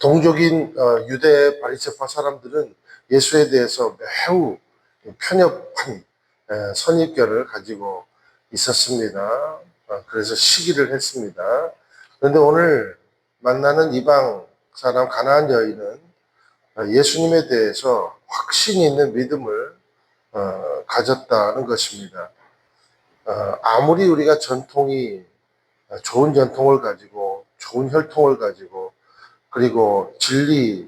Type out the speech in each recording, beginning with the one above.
동족인 유대 바리새파 사람들은 예수에 대해서 매우 편협한 선입견을 가지고 있었습니다. 그래서 시기를 했습니다. 그런데 오늘 만나는 이방 사람 가나안 여인은 예수님에 대해서 확신 있는 믿음을 가졌다는 것입니다. 아무리 우리가 전통이 좋은 전통을 가지고 좋은 혈통을 가지고 그리고 진리에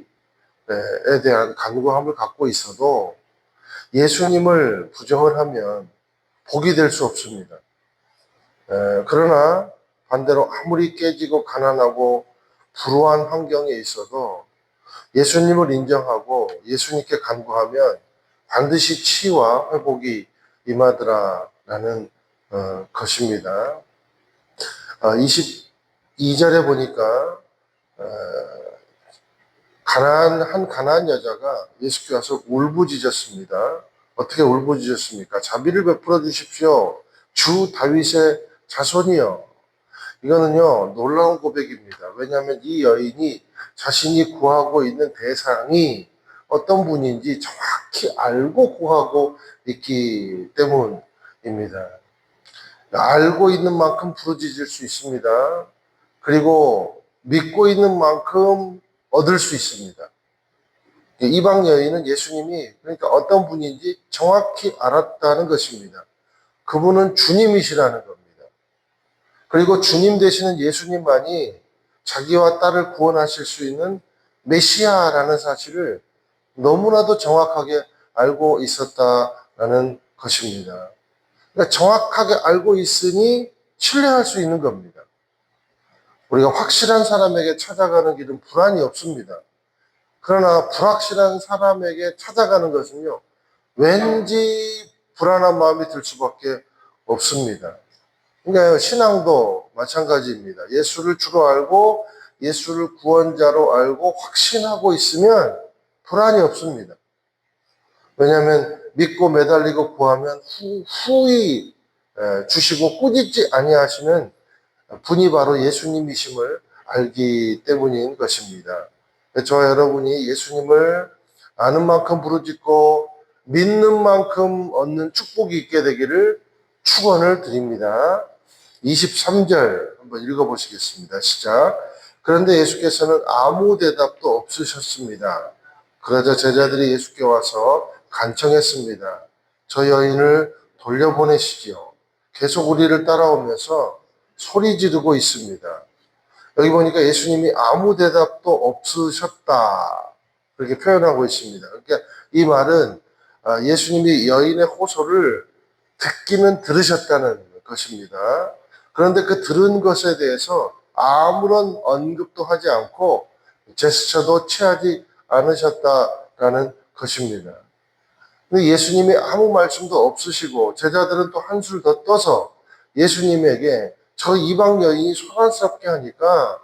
대한 간구함을 갖고 있어도 예수님을 부정을 하면 복이 될 수 없습니다. 그러나 반대로 아무리 깨지고 가난하고 불우한 환경에 있어도 예수님을 인정하고 예수님께 간구하면 반드시 치유와 회복이 임하더라라는 것입니다. 22절에 보니까 한 가나안 여자가 예수께 와서 울부짖었습니다. 어떻게 울부짖었습니까? 자비를 베풀어 주십시오. 주 다윗의 자손이요. 이거는요, 놀라운 고백입니다. 왜냐하면 이 여인이 자신이 구하고 있는 대상이 어떤 분인지 정확히 알고 구하고 있기 때문입니다. 알고 있는 만큼 부르짖을 수 있습니다. 그리고 믿고 있는 만큼 얻을 수 있습니다. 이방 여인은 예수님이 그러니까 어떤 분인지 정확히 알았다는 것입니다. 그분은 주님이시라는 겁니다. 그리고 주님 되시는 예수님만이 자기와 딸을 구원하실 수 있는 메시아라는 사실을 너무나도 정확하게 알고 있었다라는 것입니다. 그러니까 정확하게 알고 있으니 신뢰할 수 있는 겁니다. 우리가 확실한 사람에게 찾아가는 길은 불안이 없습니다. 그러나 불확실한 사람에게 찾아가는 것은요, 왠지 불안한 마음이 들 수밖에 없습니다. 그러니까 신앙도 마찬가지입니다. 예수를 주로 알고 예수를 구원자로 알고 확신하고 있으면 불안이 없습니다. 왜냐하면 믿고 매달리고 구하면 후히 주시고 꾸짖지 아니하시는 분이 바로 예수님이심을 알기 때문인 것입니다. 저와 여러분이 예수님을 아는 만큼 부르짖고 믿는 만큼 얻는 축복이 있게 되기를 축원을 드립니다. 23절 한번 읽어보시겠습니다. 시작. 그런데 예수께서는 아무 대답도 없으셨습니다. 그러자 제자들이 예수께 와서 간청했습니다. 저 여인을 돌려보내시지요. 계속 우리를 따라오면서 소리 지르고 있습니다. 여기 보니까 예수님이 아무 대답도 없으셨다. 그렇게 표현하고 있습니다. 그러니까 이 말은 예수님이 여인의 호소를 듣기는 들으셨다는 것입니다. 그런데 그 들은 것에 대해서 아무런 언급도 하지 않고 제스처도 취하지 않으셨다라는 것입니다. 근데 예수님이 아무 말씀도 없으시고 제자들은 또 한술 더 떠서 예수님에게 저 이방 여인이 소란스럽게 하니까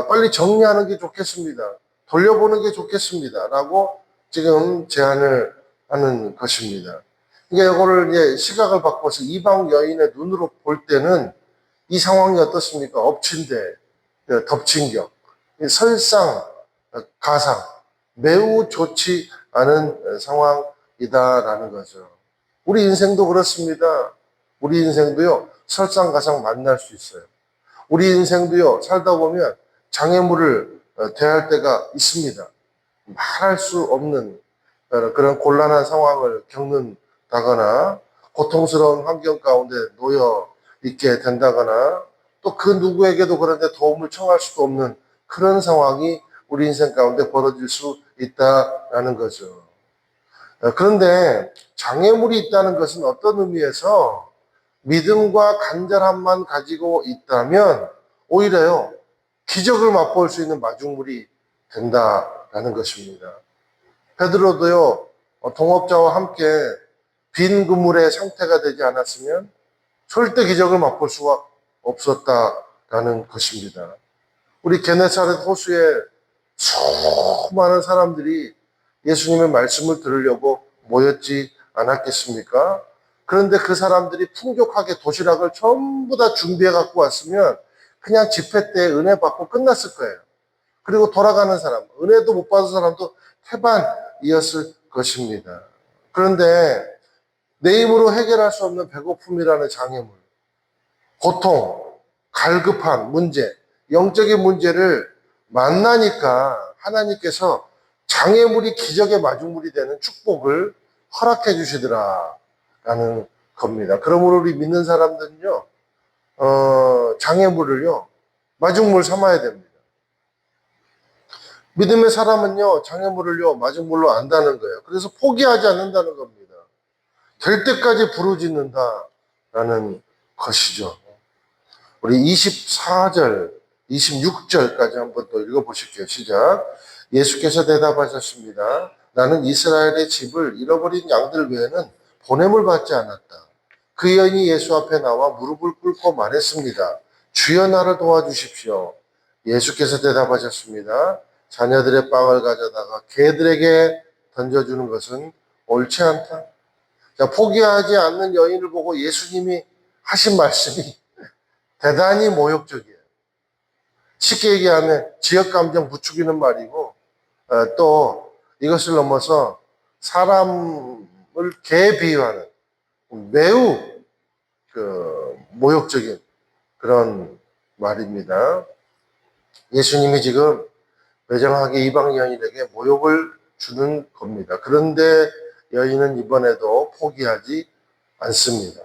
빨리 정리하는 게 좋겠습니다. 돌려보는 게 좋겠습니다. 라고 지금 제안을 하는 것입니다. 그러니까 이거를 이제 시각을 바꿔서 이방 여인의 눈으로 볼 때는 이 상황이 어떻습니까? 엎친 데 덮친 격, 설상 가상, 매우 좋지 않은 상황이다라는 거죠. 우리 인생도 그렇습니다. 우리 인생도요, 설상가상 만날 수 있어요. 우리 인생도요, 살다 보면 장애물을 대할 때가 있습니다. 말할 수 없는 그런 곤란한 상황을 겪는다거나 고통스러운 환경 가운데 놓여 있게 된다거나 또 그 누구에게도 그런데 도움을 청할 수도 없는 그런 상황이 우리 인생 가운데 벌어질 수 있다라는 거죠. 그런데 장애물이 있다는 것은 어떤 의미에서 믿음과 간절함만 가지고 있다면 오히려요, 기적을 맛볼 수 있는 마중물이 된다라는 것입니다. 베드로도요, 동업자와 함께 빈 그물의 상태가 되지 않았으면 절대 기적을 맛볼 수가 없었다라는 것입니다. 우리 게네사렛 호수에 수많은 사람들이 예수님의 말씀을 들으려고 모였지 않았겠습니까? 그런데 그 사람들이 풍족하게 도시락을 전부 다 준비해 갖고 왔으면 그냥 집회 때 은혜 받고 끝났을 거예요. 그리고 돌아가는 사람, 은혜도 못 받은 사람도 태반이었을 것입니다. 그런데 내 힘으로 해결할 수 없는 배고픔이라는 장애물, 고통, 갈급한 문제, 영적인 문제를 만나니까 하나님께서 장애물이 기적의 마중물이 되는 축복을 허락해 주시더라라는 겁니다. 그러므로 우리 믿는 사람들은요, 장애물을요, 마중물 삼아야 됩니다. 믿음의 사람은요, 장애물을요, 마중물로 안다는 거예요. 그래서 포기하지 않는다는 겁니다. 될 때까지 부르짖는다라는 것이죠. 우리 24절, 26절까지 한번 또 읽어보실게요. 시작. 예수께서 대답하셨습니다. 나는 이스라엘의 집을 잃어버린 양들 외에는 보냄을 받지 않았다. 그 여인이 예수 앞에 나와 무릎을 꿇고 말했습니다. 주여 나를 도와주십시오. 예수께서 대답하셨습니다. 자녀들의 빵을 가져다가 개들에게 던져주는 것은 옳지 않다. 자, 포기하지 않는 여인을 보고 예수님이 하신 말씀이 대단히 모욕적이에요. 쉽게 얘기하면 지역감정 부추기는 말이고, 또 이것을 넘어서 사람을 개에 비유하는 매우 모욕적인 그런 말입니다. 예수님이 지금 매정하게 이방 여인에게 모욕을 주는 겁니다. 그런데 여인은 이번에도 포기하지 않습니다.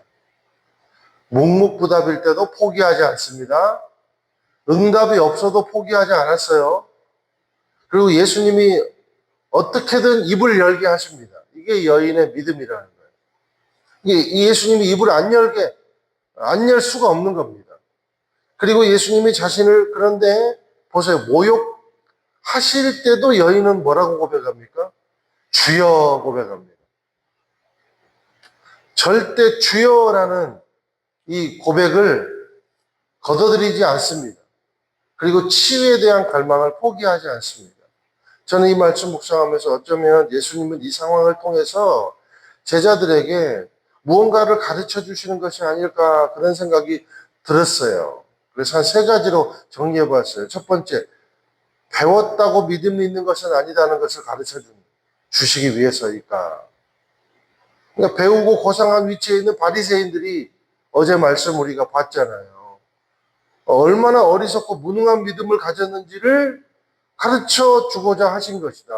묵묵부답일 때도 포기하지 않습니다. 응답이 없어도 포기하지 않았어요. 그리고 예수님이 어떻게든 입을 열게 하십니다. 이게 여인의 믿음이라는 거예요. 이게 예수님이 입을 안 열 수가 없는 겁니다. 그리고 예수님이 자신을 그런데 보세요. 모욕하실 때도 여인은 뭐라고 고백합니까? 주여 고백합니다. 절대 주여라는 이 고백을 거둬들이지 않습니다. 그리고 치유에 대한 갈망을 포기하지 않습니다. 저는 이 말씀 묵상하면서 어쩌면 예수님은 이 상황을 통해서 제자들에게 무언가를 가르쳐 주시는 것이 아닐까 그런 생각이 들었어요. 그래서 한 세 가지로 정리해 봤어요. 첫 번째, 배웠다고 믿음이 있는 것은 아니다는 것을 가르쳐 주시기 위해서일까. 그러니까 배우고 고상한 위치에 있는 바리새인들이 어제 말씀 우리가 봤잖아요. 얼마나 어리석고 무능한 믿음을 가졌는지를 가르쳐 주고자 하신 것이다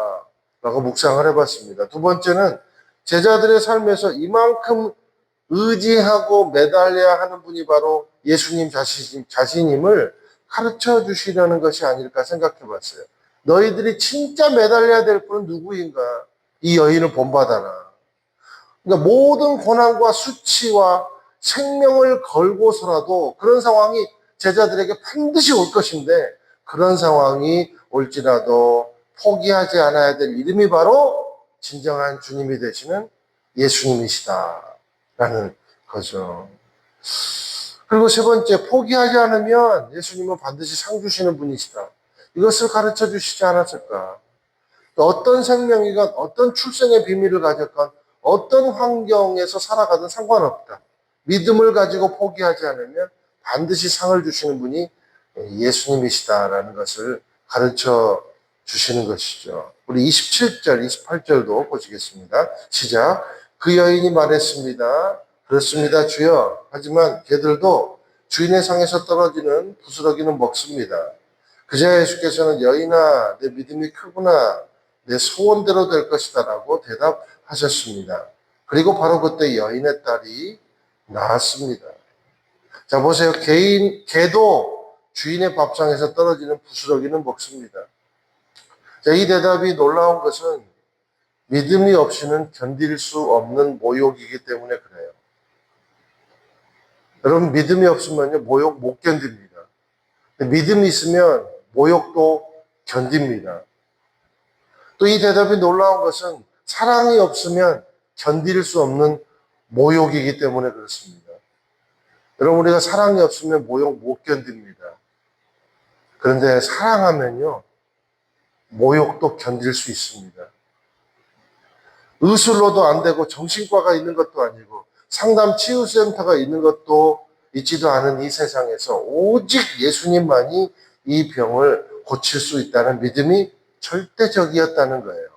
라고 묵상을 해봤습니다. 두 번째는 제자들의 삶에서 이만큼 의지하고 매달려야 하는 분이 바로 예수님 자신임을 가르쳐 주시려는 것이 아닐까 생각해 봤어요. 너희들이 진짜 매달려야 될 분은 누구인가? 이 여인을 본받아라. 그러니까 모든 고난과 수치와 생명을 걸고서라도 그런 상황이 제자들에게 반드시 올 것인데 그런 상황이 올지라도 포기하지 않아야 될 이름이 바로 진정한 주님이 되시는 예수님이시다라는 거죠. 그리고 세 번째, 포기하지 않으면 예수님은 반드시 상 주시는 분이시다. 이것을 가르쳐 주시지 않았을까? 어떤 생명이건 어떤 출생의 비밀을 가졌건 어떤 환경에서 살아가든 상관없다. 믿음을 가지고 포기하지 않으면 반드시 상을 주시는 분이 예수님이시다라는 것을 가르쳐 주시는 것이죠. 우리 27절, 28절도 보시겠습니다. 시작. 그 여인이 말했습니다. 그렇습니다, 주여. 하지만 개들도 주인의 상에서 떨어지는 부스러기는 먹습니다. 그제야 예수께서는 여인아, 내 믿음이 크구나. 내 소원대로 될 것이다 라고 대답하셨습니다. 그리고 바로 그때 여인의 딸이 나았습니다. 자, 보세요. 개도 주인의 밥상에서 떨어지는 부스러기는 먹습니다. 자, 이 대답이 놀라운 것은 믿음이 없이는 견딜 수 없는 모욕이기 때문에 그래요. 여러분, 믿음이 없으면요, 모욕 못 견딥니다. 믿음이 있으면 모욕도 견딥니다. 또 이 대답이 놀라운 것은 사랑이 없으면 견딜 수 없는 모욕이기 때문에 그렇습니다. 여러분, 우리가 사랑이 없으면 모욕 못 견딥니다. 그런데 사랑하면요, 모욕도 견딜 수 있습니다. 의술로도 안 되고 정신과가 있는 것도 아니고 상담 치유센터가 있는 것도 있지도 않은 이 세상에서 오직 예수님만이 이 병을 고칠 수 있다는 믿음이 절대적이었다는 거예요.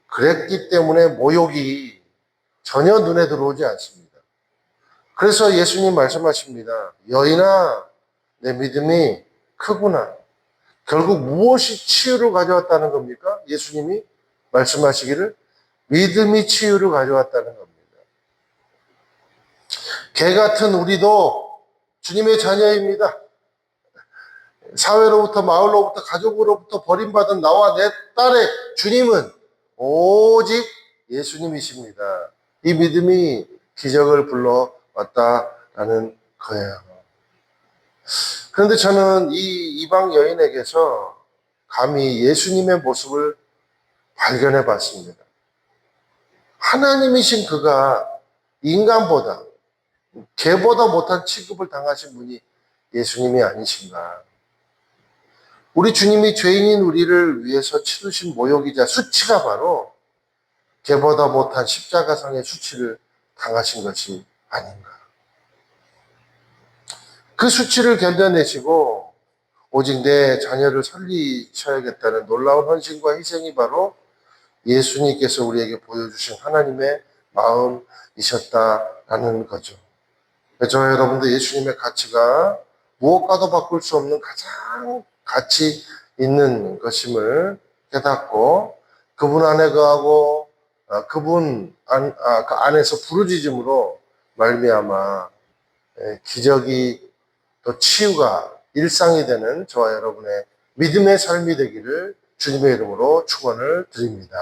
그랬기 때문에 모욕이 전혀 눈에 들어오지 않습니다. 그래서 예수님 말씀하십니다. 여인아, 내 믿음이 크구나. 결국 무엇이 치유를 가져왔다는 겁니까? 예수님이 말씀하시기를 믿음이 치유를 가져왔다는 겁니다. 개 같은 우리도 주님의 자녀입니다. 사회로부터, 마을로부터, 가족으로부터 버림받은 나와 내 딸의 주님은 오직 예수님이십니다. 이 믿음이 기적을 불러왔다라는 거예요. 그런데 저는 이 이방 여인에게서 감히 예수님의 모습을 발견해 봤습니다. 하나님이신 그가 인간보다, 개보다 못한 취급을 당하신 분이 예수님이 아니신가. 우리 주님이 죄인인 우리를 위해서 치르신 모욕이자 수치가 바로 개보다 못한 십자가상의 수치를 당하신 것이 아닌가. 그 수치를 견뎌내시고 오직 내 자녀를 살리셔야겠다는 놀라운 헌신과 희생이 바로 예수님께서 우리에게 보여주신 하나님의 마음이셨다라는 거죠. 저와 여러분도 예수님의 가치가 무엇과도 바꿀 수 없는 가장 가치 있는 것임을 깨닫고 그분 안에 거하고 그 안에서 부르짖음으로 말미암아 기적이 또 치유가 일상이 되는 저와 여러분의 믿음의 삶이 되기를 주님의 이름으로 축원을 드립니다.